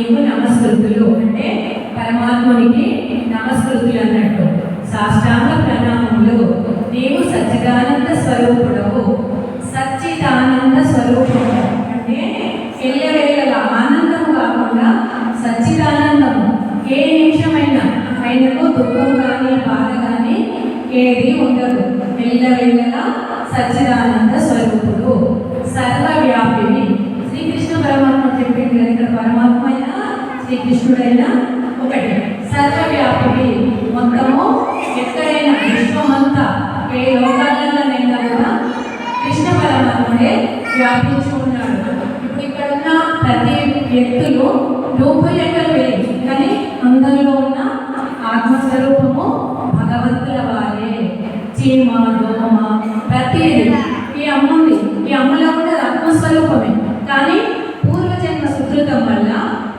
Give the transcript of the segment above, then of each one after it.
నీకు నమస్కృతులు అంటే పరమాత్మునికి నమస్కృతులు అన్నట్టు. సాష్టాంగ ప్రణామములు. నీవు సచ్చిదానంద స్వరూపుడవు. సచ్చిదానంద స్వరూపుడు అంటే ఎల్లవేళల ఆనందము కాకుండా సచ్చిదానందము. ఏ నిమిషమైనా ఆయనకు దుఃఖం కానీ బాధ కానీ ఏది ఉండదు. ఎల్లవేళలా సచ్చిదానంద స్వరూపుడు. సర్వవ్యాపిని. శ్రీకృష్ణ పరమాత్మ చెప్పింది కదా, ఇక్కడ పరమాత్మ అయినా శ్రీకృష్ణుడైనా ఒకటి. సర్వవ్యాపిని మొత్తము ఎక్కడైనా విశ్వమంతా ఏ లోకాలలోనైనా కూడా కృష్ణ పరమాత్ముడే వ్యాపించి ఉన్నాడు. ఇప్పుడు ఇక్కడ ఉన్న ప్రతి వ్యక్తులు రూపురేఖలు వేరు, కానీ అందరిలో ఉన్న ఆత్మస్వరూపము భగవంతుల వారే. చీమ, దోమ, ప్రతిదీ. ఈ అమ్ముంది, ఈ అమ్మలో కూడా ఆత్మస్వరూపమే, కానీ పూర్వజన్మ సుకృతం వల్ల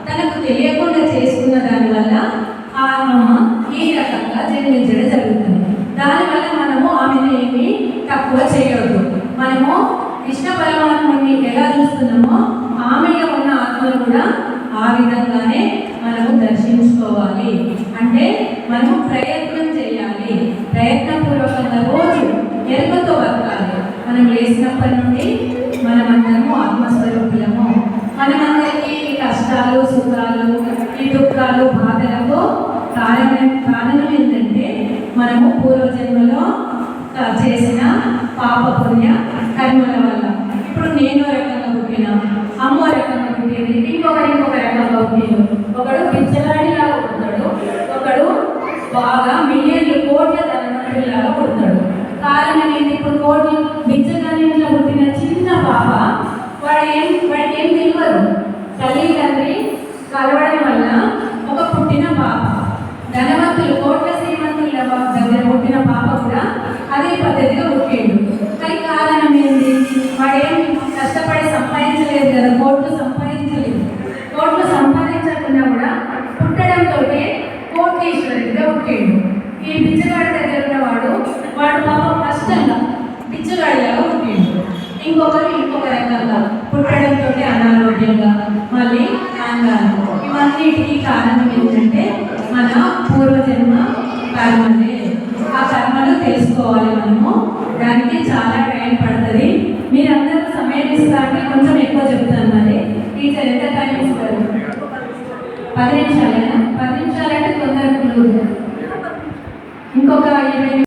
తనకు తెలియకుండా చేసుకున్న దానివల్ల ఆ అమ్మ ఈ రకంగా జన్మించడం జరుగుతుంది. దానివల్ల మనము ఆమెను ఏమి తక్కువ చేయవద్దు. మనము కృష్ణ పరమాత్మని ఎలా చూస్తున్నామో ఆమెలో ఉన్న ఆత్మను కూడా ఆ విధంగానే మనము దర్శించుకోవాలి. అంటే మనము ప్రయత్నం చేయాలి. ప్రయత్నపూర్వకంగా రోజు ఎరుకతో బతకాలి. మనం లేచినప్పటి నుండి మనమందరము ఆత్మస్వరూపులము. మనమందరికీ కష్టాలు, సుఖాలు, ఈ దుఃఖాలు, బాధలకు కారణం ఏంటంటే మనము పూర్వజన్మలో చేసిన పాప పుణ్య కర్మల వల్ల. ఇప్పుడు నేను రకంగా పుట్టిన, అమ్మో రకంగా పుట్టింది, ఇంకొక రకంగా పుట్టిండు. ఒకడు పిచ్చలాడిలాగా పుడతాడు, ఒకడు బాగా మిలియన్లు కోట్ల ధనవంతులాగా పుడతాడు. కారణం ఏంటి? ఇప్పుడు కోట్లు బిచ్చగానిలో పుట్టిన చిన్న పాప వాడికి ఏం తెలియదు. తల్లి తండ్రి కలవడం వల్ల ఒక పుట్టిన పాప. ధనవంతులు కోట్ల శ్రీమంతుల దగ్గర పుట్టిన పాప కూడా అదే పద్ధతిగా పుట్టిండు. కానీ కారణం ఏంటి? వాడేం కష్టపడి సంపాదించలేదు కదా, కోట్లు సంపాదించలేదు. కోట్లు సంపాదించకుండా కూడా పుట్టడంతో కోటీశ్వరుడిగా పుట్టిండు. ఈ బిచ్చగాడి దగ్గర ఉన్నవాడు పాపం కష్టంగా బిచ్చగాడిలాగా పుట్టిండు. ఇంకొక రకంగా పుట్టడంతో అనారోగ్యంగా, మళ్ళీ అంగాలు. ఇవన్నిటికీ కారణం ఏంటంటే మన పూర్వజన్మ కర్మలే. ఆ కర్మలు తెలుసుకోవాలి మనము. దానికి చాలా టైం పడుతుంది. మీరందరూ సమయం ఇస్తారంటే కొంచెం ఎక్కువ చెప్తాను. మరి టీచర్ ఎంత టైం ఇస్తారు? 10 నిమిషాలేనా? 10 నిమిషాలంటే తొందరగా ఇంకొక 20